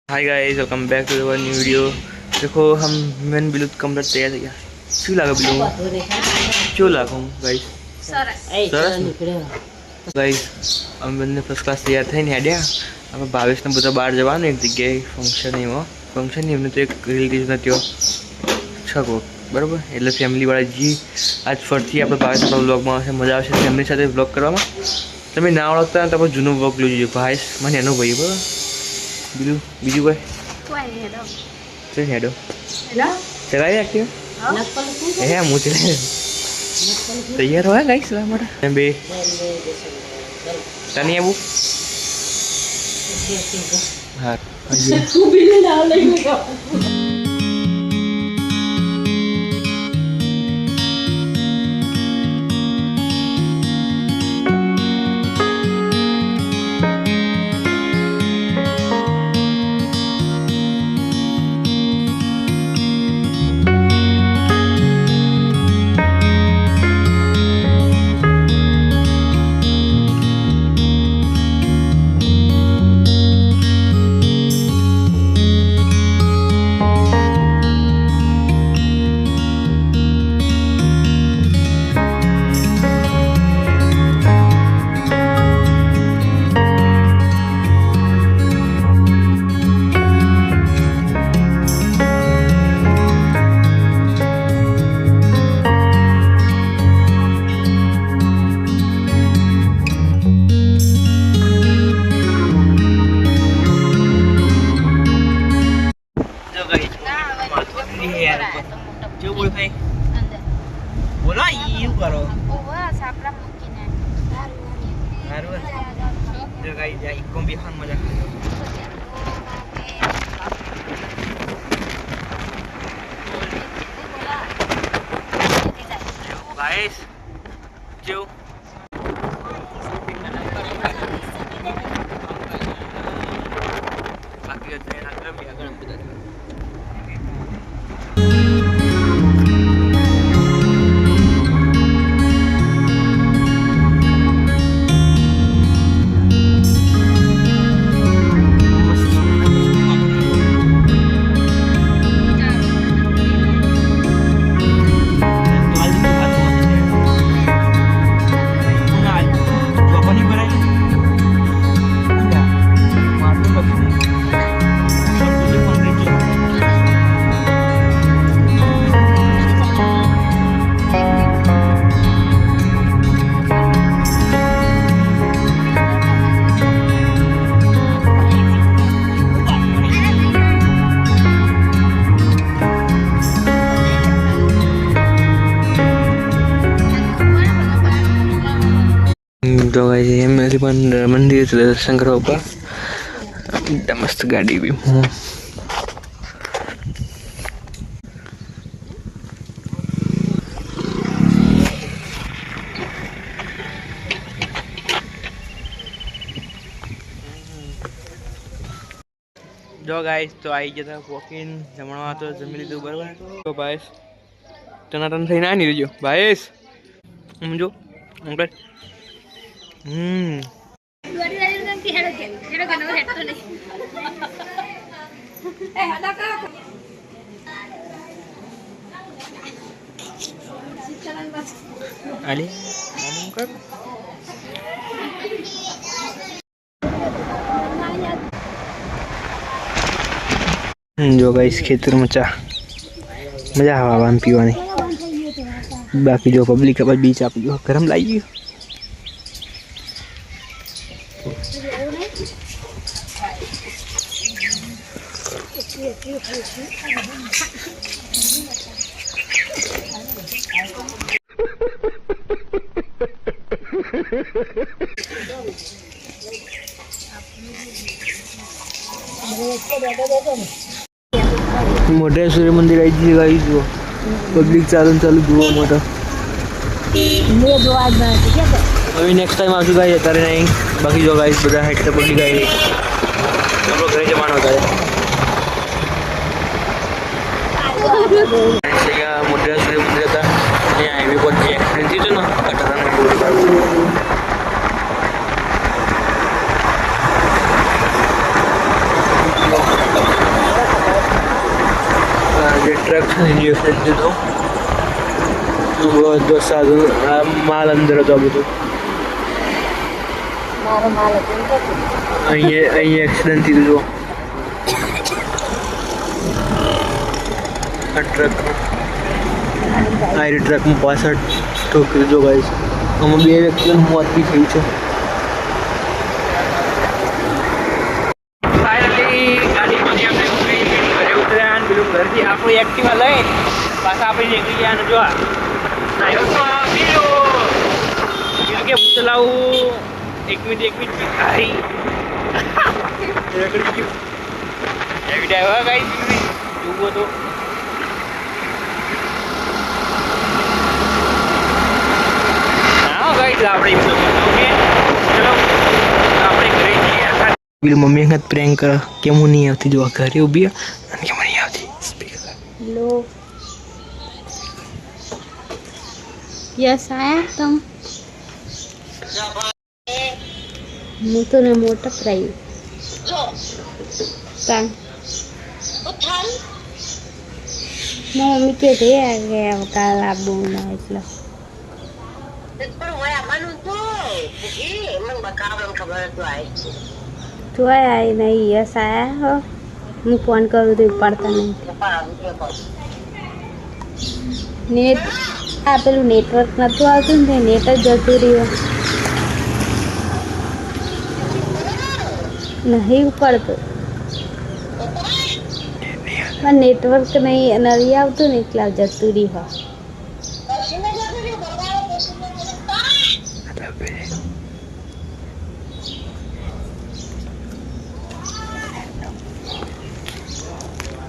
Hi guys, welcome back to our new video. देखो हम मैंने बिल्कुल कम्प्लीट तैयार થઈ ગયા। શું લાગે बिल्कुल क्यों लागू गाइस सरस गाइस हम બંને ફર્સ્ટ ક્લાસ તૈયાર થઈને હેડ્યા। આપણે 22 ને બધા બહાર જવાનું એક જગ્યાએ ફંક્શન એમને તો એક રિલેટિવ નત્યો છકો બરાબર એટલે ફેમિલી વાળા જી આજ ફરતી આપણે 22 આપણા વ્લોગમાં આવશે, મજા આવશે ફેમિલી સાથે વ્લોગ કરવામાં। તમે ના ઓળખતા તો આપણે જૂનું વ્લોગ જોજો ભાઈ, મને એનો ભાઈ બરાબર બીજું કોઈ ચલ હેડો ચલાવી નાખતી હે હું ચલાવી તૈયાર હોય ગાઈસ માટે બે તને આવું હા बोला यू करो सापड़ा मुकीने हारू जो गाइस जा इको भी खान मजा गाइस जो बाकी है ना गरम या गरम बता तो गाइस मेरे मंदिर से दर्शन करो ऊपर मस्त गाड़ी भी जो गाइस तो आई गया था वॉकिंग जमणवा तो जमी लीधुं बराबर। तो भाईस टनाटन थईने आ नहीं रह्यो भाईस समझो अंकल Ali जो गाइस खेतर में चा मजा हवा पीवानी बाकी जो पब्लिक बीच आप जो गरम लाई मोटे सूर्य मंदिर आई थी गाइस जो पब्लिक चालू जुओ मोटा अभी नेक्स्ट टाइम आजू गाइस अतारे नहीं बाकी जो गाइस बड़ा हेड से पब्लिक आई हम लोग घरे जमान होता है मोटे सूर्य मंदिर था यहाँ हाईवे पर एक्सीडेंट थी तो ना कटारा ઇન્જેક્શન દીધું. બધો સાધન માલ અંદર હતો બધું. અહીંયા એક્સિડન્ટ થયું હતું. આ ટ્રકમાં પાછળ ઠોકી દીધો ગાઈસ. આમાં 2 વ્યક્તિઓનું મોત બી થયું છે. ઘરથી આપણું એક્ટિવા લઈ પાછા આપણે નીકળી ગયા. જો કે હું ચલાવું. 1 મિનિટ ભાઈ ડ્રાઈવર કઈ જોવું તો આપણે ઘરે જઈએ. મમ્મી વખત પ્રેન્ક કરે કેમ હું નહીં આવતી. જો ઘરે ઊભી અને કેમ નહીં આવતી. लो यस आया तुम मुझे ने मोटा फ्राई सांग मम्मी के दे आ गया काल आप बोलना એટલે तो आया नहीं यस आया हो હું ફોન કરું તો ઉપાડતા નહીં. નેટ આ પેલું નેટવર્ક નહોતું આવતું ને નેટ જ જતું રહ્યું. નહીં ઉપાડતું પણ નેટવર્ક નહીં આવતું ને એટલે જતું રહ્યું.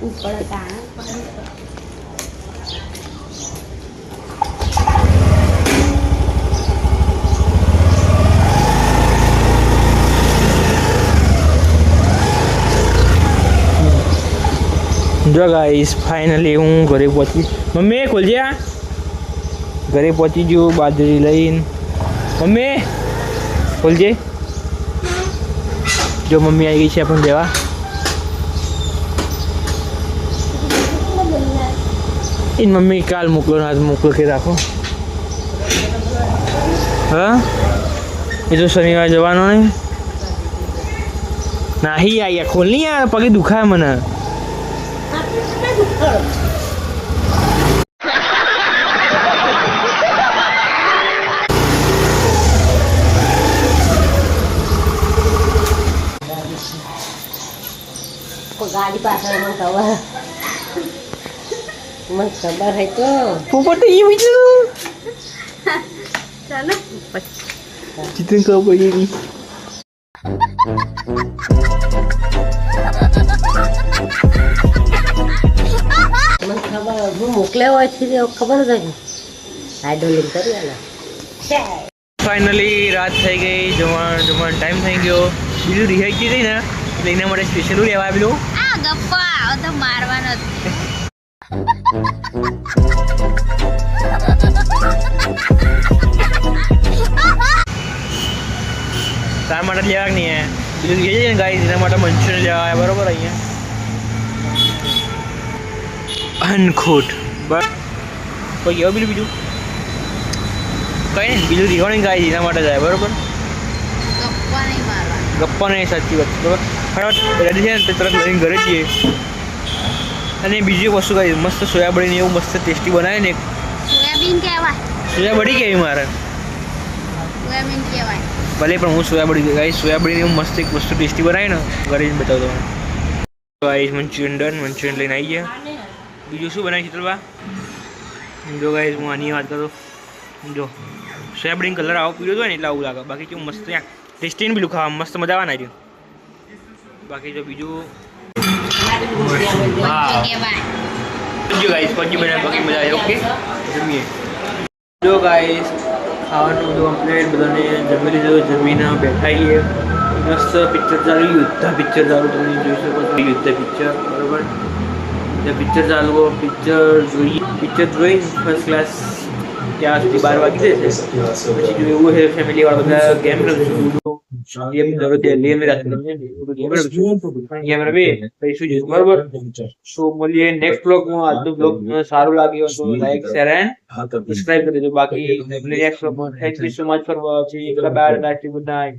ઉપાડતા જો ગાઈસ ફાઇનલી હું ઘરે પહોંચી. મમ્મી ખોલજે. આ ઘરે પહોંચી ગયો બાજરી લઈને. મમ્મી ખોલજે. જો મમ્મી આવી ગઈ છે આપણને લેવા. એની મમ્મી કાલ મોકલો આજ મોકલો કે રાખો. હા એ તો શનિવાર જવાનો ને. નાહી આયા ખોલ નહીં યાર પગે દુખાય મને. ગાડી પાછળ મને ખબર હે તો પોપટ એ વિચારું ચાલો ચિત્ર ખબર પડી. મને ખબર હું મોકલ્યા હોય છે ખબર જ નહીં. આઈડોલિંગ કરી આલે. ફાઇનલી રાત થઈ ગઈ. જમવાનો ટાઈમ થઈ ગયો. બીજું રિહાઈ ગઈ હતી ને એટલે એના માટે સ્પેશિયલ લેવા આવેલું. આ ગપ્પા તો મારવાનો તાર માટે લેવા નહીં. બીજું કહે છે ને ગાઈસ એના માટે મંચુરિયન લેવા આવ્યા બરોબર. અહીંયા અનખોટ બસ કોઈ કેવું બીજું કંઈ નહીં. બીજું રીવાનું ગાઈસ એના માટે જાય બરોબર. ગપ્પા નહીં સાચી વાત બરાબર. ફટાફટ રેડી છે ને તો તરત લઈને ઘરે જઈએ. અને બીજી વસ્તુ કઈ મસ્ત સોયાબડીને એવું મસ્ત ટેસ્ટી બનાવે ને. સોયાબીન કહેવાય. સોયાબડી કેવી મારે સોયાબીન કહેવાય ભલે પણ હું સોયાબડી ગાઈસ સોયાબડીને એવું મસ્ત એક વસ્તુ ટેસ્ટી બનાવે ને ઘરે જઈને બતાવું તમને. Guys Manchurian done. મંચુરિયન લઈને આવી ગયા. બીજું શું બનાવી શીતલબા? જો ગાઈસ હું આની વાત કરું. જો સોયાબડીન કલર આવો પીળો હોય ને એટલે આવું લાગે. બાકી કેવું મસ્ત ત્યાં ટેસ્ટીને પેલું ખાવા મસ્ત મજા આવવાના રહ્યું. બાકી જો બીજું હા જો ગાઈસ પછી બનાવે બાકી મજા આવે. ઓકે જમીએ. જો ગાઈસ ખાવાનું બધું કમ્પ્લીટ બધાને જમી લીધું. જમીને બેઠા છીએ. મસ્ત પિક્ચર ચાલુ યુદ્ધ પિક્ચર ચાલુ તમે જોઈ શકો છો. યુદ્ધ પિક્ચર બરાબર. પિક્ચર ચાલુ પિક્ચર જોઈ ફર્સ્ટ ક્લાસ. ત્યાં સુધી 12 વાગી જશે. પછી જો એવું છે ફેમિલીવાળા બધા ગેમ રમશું. નિયમ જરૂર નિયમ રવિ પૈસું જોઈશું બરોબર. તો મળીએ નેક્સ્ટ બ્લોગમાં. આજનો બ્લોગ સારું લાગ્યો તો લાઈક શેર એન્ડ સબસ્ક્રાઇબ કરી દેજો. બાકી નેક્સ્ટ બ્લોગમાં thank you so much for watching. Bye bye. Good night.